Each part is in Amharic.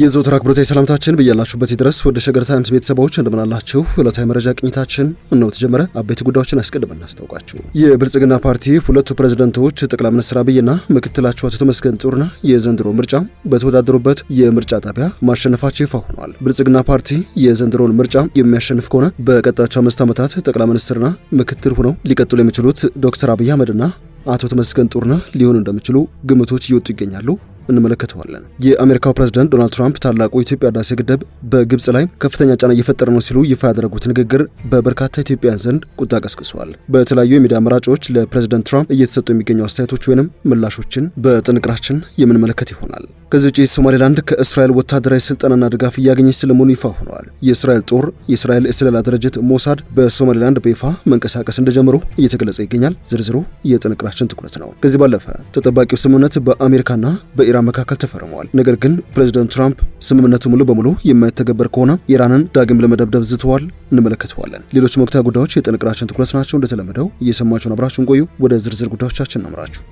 የዘወትር አክብሮታዊ ሰላምታችን በያላችሁበት ድረስ ወደ ሸገር ታይምስ ቤተሰቦች እንደምን አላችሁ? ዕለታዊ መረጃ ቅኝታችን ነው ተጀመረ። አበይት ጉዳዮችን አስቀድመን እናስታውቃችሁ። የብልጽግና ፓርቲ ሁለቱ ፕሬዝዳንቶች ጠቅላይ ሚኒስትር አብይና ምክትላቸው አቶ ተመስገን ጥሩነህ የዘንድሮ ምርጫ በተወዳደሩበት የምርጫ ጣቢያ ማሸነፋቸው ይፋ ሆኗል። ብልጽግና ፓርቲ የዘንድሮን ምርጫ የሚያሸንፍ ከሆነ በቀጣዮቹ 5 ዓመታት ጠቅላይ ሚኒስትርና ምክትል ሆነው ሊቀጥሉ የሚችሉት ዶክተር አብይ አህመድና አቶ ተመስገን ጥሩነህ ሊሆኑ እንደሚችሉ ግምቶች እየወጡ ይገኛሉ። እንመለከተዋለን። የአሜሪካው ፕሬዝዳንት ዶናልድ ትራምፕ ታላቁ የኢትዮጵያ ህዳሴ ግድብ በግብጽ ላይ ከፍተኛ ጫና እየፈጠረ ነው ሲሉ ይፋ ያደረጉት ንግግር በበርካታ ኢትዮጵያውያን ዘንድ ቁጣ ቀስቅሷል። በተለያዩ የሚዲያ አማራጮች ለፕሬዝዳንት ትራምፕ እየተሰጡ የሚገኙ አስተያየቶች ወይንም ምላሾችን በጥንቅራችን የምንመለከት ይሆናል። ከዚህ ውጪ ሶማሌላንድ ከእስራኤል ወታደራዊ ስልጠናና ድጋፍ እያገኘች ስለመሆኑ ይፋ ሆኗል። የእስራኤል ጦር የእስራኤል የስለላ ድርጅት ሞሳድ በሶማሌላንድ በይፋ መንቀሳቀስ እንደጀመሩ እየተገለጸ ይገኛል። ዝርዝሩ የጥንቅራችን ትኩረት ነው። ከዚህ ባለፈ ተጠባቂው ስምምነት በአሜሪካና በኢራን መካከል ተፈርመዋል። ነገር ግን ፕሬዝዳንት ትራምፕ ስምምነቱ ሙሉ በሙሉ የማይተገበር ከሆነ ኢራንን ዳግም ለመደብደብ ዝተዋል። እንመለከተዋለን። ሌሎች ወቅታዊ ጉዳዮች የጥንቅራችን ትኩረት ናቸው። እንደተለመደው እየሰማችሁን አብራችሁን ቆዩ። ወደ ዝርዝር ጉዳዮቻችን እናምራችሁ።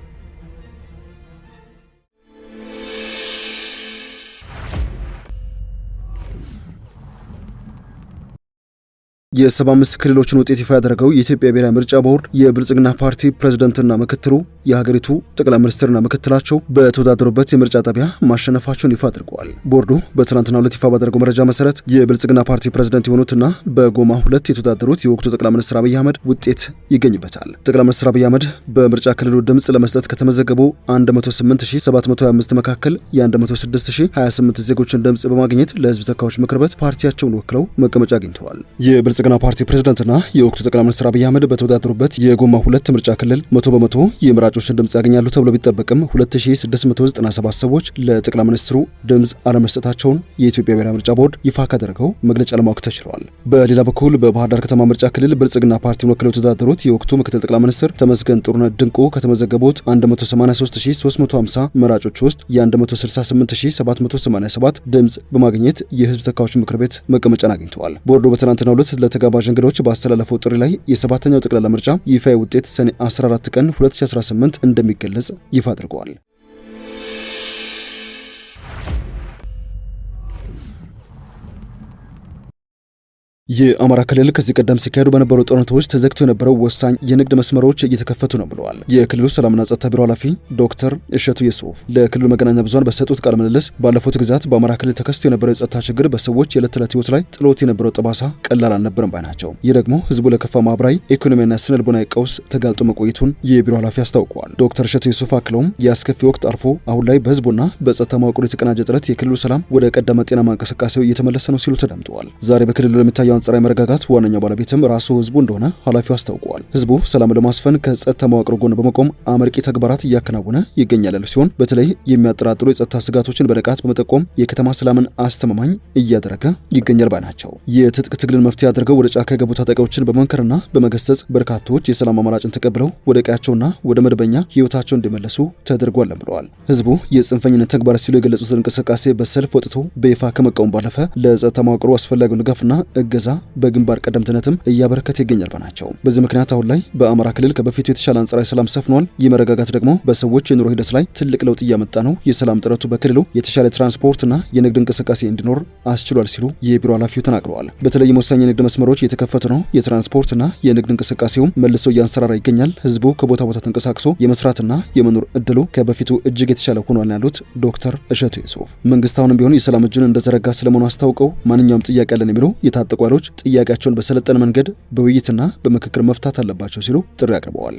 የ75 ክልሎችን ውጤት ይፋ ያደረገው የኢትዮጵያ ብሔራዊ ምርጫ ቦርድ የብልጽግና ፓርቲ ፕሬዝዳንትና ምክትሉ የሀገሪቱ ጠቅላይ ሚኒስትርና ምክትላቸው በተወዳደሩበት የምርጫ ጣቢያ ማሸነፋቸውን ይፋ አድርገዋል። ቦርዱ በትናንትናው ዕለት ይፋ ባደረገው መረጃ መሰረት የብልጽግና ፓርቲ ፕሬዝዳንት የሆኑትና በጎማ 2 የተወዳደሩት የወቅቱ ጠቅላይ ሚኒስትር አብይ አህመድ ውጤት ይገኝበታል። ጠቅላይ ሚኒስትር አብይ አህመድ በምርጫ ክልሉ ድምጽ ለመስጠት ከተመዘገቡ 108725 መካከል የ106028 ዜጎችን ድምጽ በማግኘት ለህዝብ ተወካዮች ምክር ቤት ፓርቲያቸውን ወክለው መቀመጫ አግኝተዋል። የብልጽግና ፓርቲ ፕሬዝዳንትና የወቅቱ ጠቅላይ ሚኒስትር አብይ አህመድ በተወዳደሩበት የጎማ 2 ምርጫ ክልል 100% የምራጮችን ድምጽ ያገኛሉ ተብሎ ቢጠበቅም 2697 ሰዎች ለጠቅላይ ሚኒስትሩ ድምጽ አለመስጠታቸውን የኢትዮጵያ ብሔራዊ ምርጫ ቦርድ ይፋ ካደረገው መግለጫ ለማወቅ ተችሏል። በሌላ በኩል በባህር ዳር ከተማ ምርጫ ክልል ብልጽግና ፓርቲን ወክለው የተወዳደሩት የወቅቱ ምክትል ጠቅላይ ሚኒስትር ተመስገን ጥሩነህ ድንቁ ከተመዘገቡት 183350 መራጮች ውስጥ የ168787 ድምጽ በማግኘት የህዝብ ተወካዮች ምክር ቤት መቀመጫን አግኝተዋል። ቦርዱ በትናንትናው ዕለት ለተጋባዥ እንግዶች ባስተላለፈው ጥሪ ላይ የ7ኛው ጠቅላላ ምርጫ ይፋዊ ውጤት ሰኔ 14 ቀን 2018 እንደሚገለጽ ይፋ አድርገዋል። የአማራ ክልል ከዚህ ቀደም ሲካሄዱ በነበሩ ጦርነቶች ተዘግተው የነበረው ወሳኝ የንግድ መስመሮች እየተከፈቱ ነው ብለዋል። የክልሉ ሰላምና ጸጥታ ቢሮ ኃላፊ ዶክተር እሸቱ የሱፍ ለክልሉ መገናኛ ብዙሃን በሰጡት ቃለ ምልልስ ባለፉት ጊዜያት በአማራ ክልል ተከስቶ የነበረው የጸጥታ ችግር በሰዎች የዕለት ተዕለት ህይወት ላይ ጥሎት የነበረው ጠባሳ ቀላል አልነበረም ባይ ናቸው። ይህ ደግሞ ህዝቡ ለከፋ ማህበራዊ፣ ኢኮኖሚያዊና ስነ ልቦናዊ ቀውስ ተጋልጦ መቆየቱን የቢሮ ኃላፊ አስታውቀዋል። ዶክተር እሸቱ የሱፍ አክለውም የአስከፊ ወቅት አልፎ አሁን ላይ በህዝቡና በጸጥታ መዋቅሩ የተቀናጀ ጥረት የክልሉ ሰላም ወደ ቀደመ ጤናማ እንቅስቃሴው እየተመለሰ ነው ሲሉ ተደምጠዋል። ዛሬ በክልሉ ለሚታየው አንጻራዊ መረጋጋት ዋነኛው ባለቤትም ራሱ ህዝቡ እንደሆነ ኃላፊው አስታውቀዋል። ህዝቡ ሰላም ለማስፈን ከጸጥታ መዋቅሩ ጎን በመቆም አመርቂ ተግባራት እያከናወነ ይገኛል ያሉ ሲሆን በተለይ የሚያጠራጥሩ የጸጥታ ስጋቶችን በንቃት በመጠቆም የከተማ ሰላምን አስተማማኝ እያደረገ ይገኛል ባይ ናቸው። የትጥቅ ትግልን መፍትሄ አድርገው ወደ ጫካ የገቡ ታጣቂዎችን በመንከርና በመገሰጽ በርካቶች የሰላም አማራጭን ተቀብለው ወደ ቀያቸውና ወደ መደበኛ ህይወታቸው እንዲመለሱ ተደርጓል ብለዋል። ህዝቡ የጽንፈኝነት ተግባር ሲሉ የገለጹት እንቅስቃሴ በሰልፍ ወጥቶ በይፋ ከመቃወም ባለፈ ለጸጥታ መዋቅሩ አስፈላጊውን ድጋፍና እገዛ በግንባር ቀደምትነትም እያበረከተ ይገኛል ባናቸው። በዚህ ምክንያት አሁን ላይ በአማራ ክልል ከበፊቱ የተሻለ አንጻራዊ ሰላም ሰፍኗል። ይህ መረጋጋት ደግሞ በሰዎች የኑሮ ሂደት ላይ ትልቅ ለውጥ እያመጣ ነው። የሰላም ጥረቱ በክልሉ የተሻለ ትራንስፖርትና የንግድ እንቅስቃሴ እንዲኖር አስችሏል ሲሉ የቢሮ ኃላፊው ተናግረዋል። በተለይም ወሳኝ የንግድ መስመሮች እየተከፈቱ ነው። የትራንስፖርትና የንግድ እንቅስቃሴውም መልሶ እያንሰራራ ይገኛል። ህዝቡ ከቦታ ቦታ ተንቀሳቅሶ የመስራትና የመኖር እድሉ ከበፊቱ እጅግ የተሻለ ሆኗል ያሉት ዶክተር እሸቱ የሱፍ መንግስት አሁንም ቢሆን የሰላም እጁን እንደዘረጋ ስለመሆኑ አስታውቀው ማንኛውም ጥያቄ ያለን የሚሉ የታጠቁ ኃይሎች ጥያቄያቸውን በሰለጠነ መንገድ በውይይትና በምክክር መፍታት አለባቸው ሲሉ ጥሪ አቅርበዋል።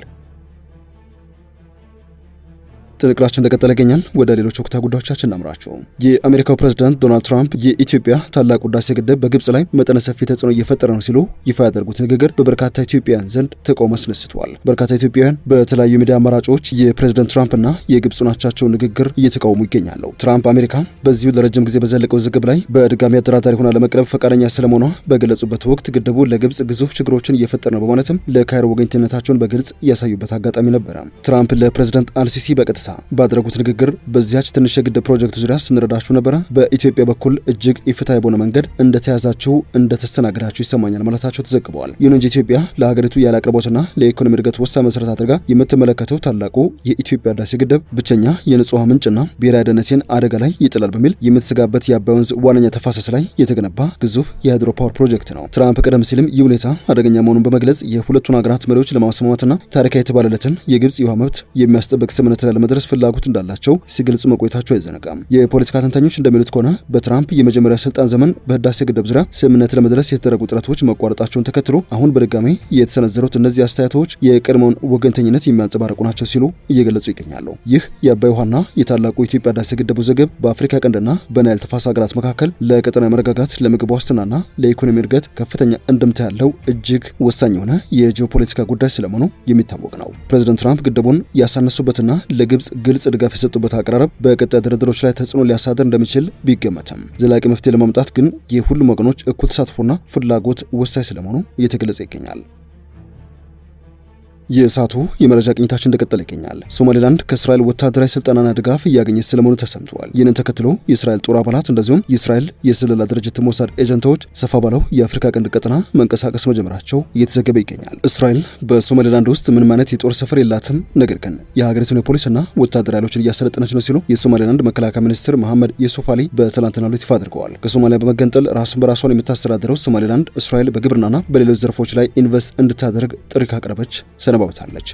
ጥንቅራችን እንደቀጠለ ይገኛል። ወደ ሌሎች ወቅታዊ ጉዳዮቻችን እናምራቸው። የአሜሪካው ፕሬዝዳንት ዶናልድ ትራምፕ የኢትዮጵያ ታላቁ ህዳሴ ግድብ በግብጽ ላይ መጠነ ሰፊ ተጽዕኖ እየፈጠረ ነው ሲሉ ይፋ ያደርጉት ንግግር በበርካታ ኢትዮጵያውያን ዘንድ ተቃውሞ አስነስቷል። በርካታ ኢትዮጵያውያን በተለያዩ ሚዲያ አማራጮች የፕሬዝዳንት ትራምፕና የግብጽ አቻቸውን ንግግር እየተቃወሙ ይገኛሉ። ትራምፕ አሜሪካ በዚሁ ለረጅም ጊዜ በዘለቀው ውዝግብ ላይ በድጋሚ አደራዳሪ ሆና ለመቅረብ ፈቃደኛ ስለመሆኗ በገለጹበት ወቅት ግድቡ ለግብጽ ግዙፍ ችግሮችን እየፈጠረ ነው በማለትም ለካይሮ ወገኝተኝነታቸውን በግልጽ ያሳዩበት አጋጣሚ ነበረ። ትራምፕ ለፕሬዝዳንት አልሲሲ በቀጥታ ባደረጉት ንግግር በዚያች ትንሽ የግድብ ፕሮጀክት ዙሪያ ስንረዳችሁ ነበረ፣ በኢትዮጵያ በኩል እጅግ ኢፍትሐዊ በሆነ መንገድ እንደተያዛችሁ እንደተስተናገዳችሁ ይሰማኛል ማለታቸው ተዘግበዋል። ይሁን እንጂ ኢትዮጵያ ለሀገሪቱ ያለ አቅርቦትና ለኢኮኖሚ እድገት ወሳኝ መሰረት አድርጋ የምትመለከተው ታላቁ የኢትዮጵያ ህዳሴ ግድብ ብቸኛ የንጹህ ውሃ ምንጭና ብሔራዊ ደህንነትን አደጋ ላይ ይጥላል በሚል የምትሰጋበት የአባይ ወንዝ ዋነኛ ተፋሰስ ላይ የተገነባ ግዙፍ የሃይድሮ ፓወር ፕሮጀክት ነው። ትራምፕ ቀደም ሲልም ይህ ሁኔታ አደገኛ መሆኑን በመግለጽ የሁለቱን ሀገራት መሪዎች ለማስማማትና ታሪካዊ የተባለለትን የግብጽ የውሃ መብት የሚያስጠብቅ ስምምነት ላይ ለመድረስ ፍላጎት እንዳላቸው ሲገልጹ መቆየታቸው አይዘነጋም። የፖለቲካ ተንታኞች እንደሚሉት ከሆነ በትራምፕ የመጀመሪያ ስልጣን ዘመን በህዳሴ ግድብ ዙሪያ ስምምነት ለመድረስ የተደረጉ ጥረቶች መቋረጣቸውን ተከትሎ አሁን በድጋሚ የተሰነዘሩት እነዚህ አስተያየቶች የቀድሞውን ወገንተኝነት የሚያንጸባርቁ ናቸው ሲሉ እየገለጹ ይገኛሉ። ይህ የአባይ ውሃና የታላቁ የኢትዮጵያ ህዳሴ ግድብ ውዝግብ በአፍሪካ ቀንድና በናይል ተፋሰስ ሀገራት መካከል ለቀጠናዊ መረጋጋት፣ ለምግብ ዋስትናና ለኢኮኖሚ እድገት ከፍተኛ እንድምታ ያለው እጅግ ወሳኝ የሆነ የጂኦፖለቲካ ጉዳይ ስለመሆኑ የሚታወቅ ነው። ፕሬዚደንት ትራምፕ ግድቡን ያሳነሱበትና ለግብጽ ግልጽ ድጋፍ የሰጡበት አቀራረብ በቀጣይ ድርድሮች ላይ ተጽዕኖ ሊያሳድር እንደሚችል ቢገመትም ዘላቂ መፍትሄ ለማምጣት ግን የሁሉም ወገኖች እኩል ተሳትፎና ፍላጎት ወሳኝ ስለመሆኑ እየተገለጸ ይገኛል። የእሳቱ የመረጃ ቅኝታችን እንደቀጠለ ይገኛል። ሶማሌላንድ ከእስራኤል ወታደራዊ ስልጠናና ድጋፍ እያገኘች ስለመሆኑ ተሰምተዋል። ይህንን ተከትሎ የእስራኤል ጦር አባላት እንደዚሁም የእስራኤል የስለላ ድርጅት ሞሳድ ኤጀንቶች ሰፋ ባለው የአፍሪካ ቀንድ ቀጠና መንቀሳቀስ መጀመራቸው እየተዘገበ ይገኛል። እስራኤል በሶማሌላንድ ውስጥ ምንም አይነት የጦር ሰፈር የላትም፣ ነገር ግን የሀገሪቱን የፖሊስና ወታደራዊ ኃይሎችን እያሰለጠነች ነው ሲሉ የሶማሌላንድ መከላከያ ሚኒስትር መሐመድ የሱፍ አሊ በትላንትናው ዕለት ይፋ አድርገዋል። ከሶማሊያ በመገንጠል ራሱን በራሷን የምታስተዳድረው ሶማሌላንድ እስራኤል በግብርናና በሌሎች ዘርፎች ላይ ኢንቨስት እንድታደርግ ጥሪ ካቀረበች ሰነባብታለች።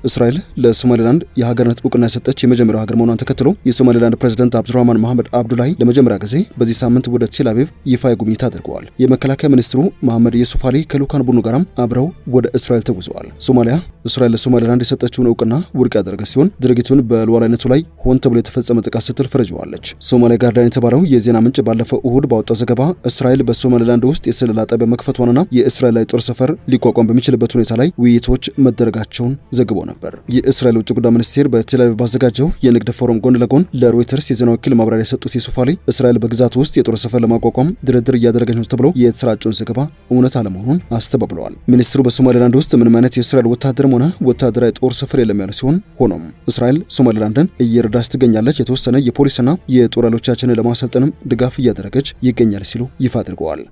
እስራኤል ለሶማሌላንድ የሀገርነት እውቅና የሰጠች የመጀመሪያው ሀገር መሆኗን ተከትሎ የሶማሌላንድ ፕሬዝዳንት አብዱራህማን መሐመድ አብዱላሂ ለመጀመሪያ ጊዜ በዚህ ሳምንት ወደ ቴል አቪቭ ይፋ ጉብኝት አድርገዋል። የመከላከያ ሚኒስትሩ መሐመድ የሱፍ አሊ ከልዑካን ቡድኑ ጋራም አብረው ወደ እስራኤል ተጉዘዋል። ሶማሊያ እስራኤል ለሶማሌላንድ የሰጠችውን እውቅና ውድቅ ያደረገ ሲሆን ድርጊቱን በሉዓላዊነቱ ላይ ሆን ተብሎ የተፈጸመ ጥቃት ስትል ፈርጀዋለች። ሶማሊያ ጋርዲያን የተባለው የዜና ምንጭ ባለፈው እሁድ ባወጣው ዘገባ እስራኤል በሶማሌላንድ ውስጥ የስለላ ጣቢያ መክፈቷንና የእስራኤል ላይ ጦር ሰፈር ሊቋቋም በሚችልበት ሁኔታ ላይ ውይይቶች መደረጋቸውን ዘግቧል ነበር። የእስራኤል ውጭ ጉዳይ ሚኒስቴር በቴል አቪቭ ባዘጋጀው የንግድ ፎረም ጎን ለጎን ለሮይተርስ የዜና ወኪል ማብራሪያ የሰጡት የሱፍ አሊ እስራኤል በግዛት ውስጥ የጦር ሰፈር ለማቋቋም ድርድር እያደረገች ነው ተብሎ የተሰራጨውን ዘገባ እውነት አለመሆኑን አስተባብለዋል። ሚኒስትሩ በሶማሌላንድ ውስጥ ምንም አይነት የእስራኤል ወታደርም ሆነ ወታደራዊ ጦር ሰፈር የለም ያሉ ሲሆን ሆኖም እስራኤል ሶማሌላንድን እየረዳች ትገኛለች፣ የተወሰነ የፖሊስና የጦር ኃይሎቻችንን ለማሰልጠንም ድጋፍ እያደረገች ይገኛል ሲሉ ይፋ አድርገዋል።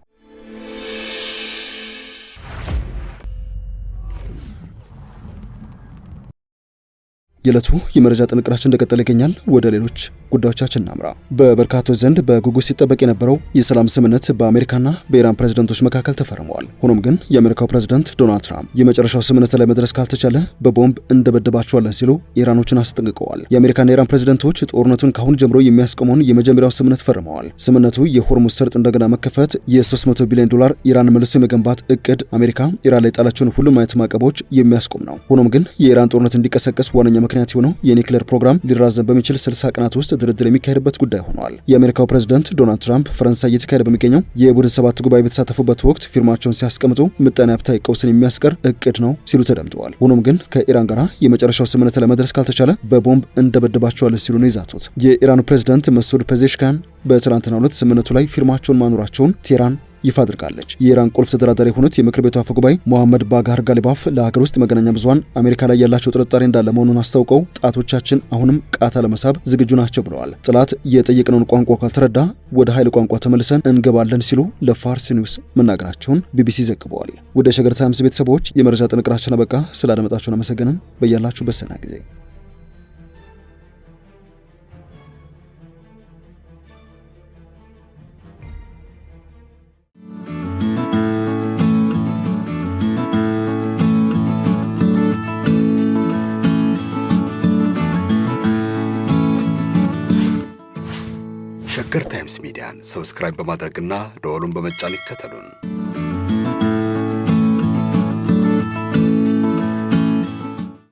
የዕለቱ የመረጃ ጥንቅራችን እንደቀጠለ ይገኛል። ወደ ሌሎች ጉዳዮቻችን እናምራ። በበርካቶች ዘንድ በጉጉት ሲጠበቅ የነበረው የሰላም ስምምነት በአሜሪካና በኢራን ፕሬዝዳንቶች መካከል ተፈርመዋል። ሆኖም ግን የአሜሪካው ፕሬዝዳንት ዶናልድ ትራምፕ የመጨረሻው ስምምነት ላይ መድረስ ካልተቻለ በቦምብ እንደበደባቸዋለን ሲሉ ኢራኖችን አስጠንቅቀዋል። የአሜሪካና የኢራን ፕሬዝዳንቶች ጦርነቱን ካሁን ጀምሮ የሚያስቆመውን የመጀመሪያው ስምምነት ፈርመዋል። ስምምነቱ የሆርሙዝ ሰርጥ እንደገና መከፈት፣ የ$300 ቢሊዮን ኢራን መልሶ የመገንባት እቅድ፣ አሜሪካ ኢራን ላይ ጣላቸውን ሁሉም አይነት ማዕቀቦች የሚያስቆም ነው። ሆኖም ግን የኢራን ጦርነት እንዲቀሰቀስ ዋነኛ ምክንያት የሆነው የኒውክሌር ፕሮግራም ሊራዘም በሚችል 60 ቀናት ውስጥ ድርድር የሚካሄድበት ጉዳይ ሆኗል። የአሜሪካው ፕሬዝዳንት ዶናልድ ትራምፕ ፈረንሳይ እየተካሄደ በሚገኘው የቡድን 7 ጉባኤ በተሳተፉበት ወቅት ፊርማቸውን ሲያስቀምጡ ምጣኔ ሀብታዊ ቀውስን የሚያስቀር እቅድ ነው ሲሉ ተደምጠዋል። ሆኖም ግን ከኢራን ጋር የመጨረሻው ስምምነት ለመድረስ ካልተቻለ በቦምብ እንደበደባቸዋለን ሲሉ ነው ይዛቱት። የኢራኑ ፕሬዝዳንት መሱድ ፔዜሽካን በትናንትናው ዕለት ስምምነቱ ላይ ፊርማቸውን ማኖራቸውን ቴህራን ይፋ አድርጋለች። የኢራን ቁልፍ ተደራዳሪ የሆኑት የምክር ቤቱ አፈ ጉባኤ ሞሐመድ ባጋር ጋሊባፍ ለሀገር ውስጥ መገናኛ ብዙሃን አሜሪካ ላይ ያላቸው ጥርጣሬ እንዳለ መሆኑን አስታውቀው ጣቶቻችን አሁንም ቃታ ለመሳብ ዝግጁ ናቸው ብለዋል። ጠላት የጠየቅነውን ቋንቋ ካልተረዳ ወደ ኃይል ቋንቋ ተመልሰን እንገባለን ሲሉ ለፋርስ ኒውስ መናገራቸውን ቢቢሲ ዘግበዋል። ወደ ሸገር ታይምስ ቤተሰቦች የመረጃ ጥንቅራችን አበቃ። ስላደመጣችሁን አመሰግንን። በያላችሁበት ሰናይ ጊዜ ሸገር ታይምስ ሚዲያን ሰብስክራይብ በማድረግና ደወሉን በመጫን ይከተሉን።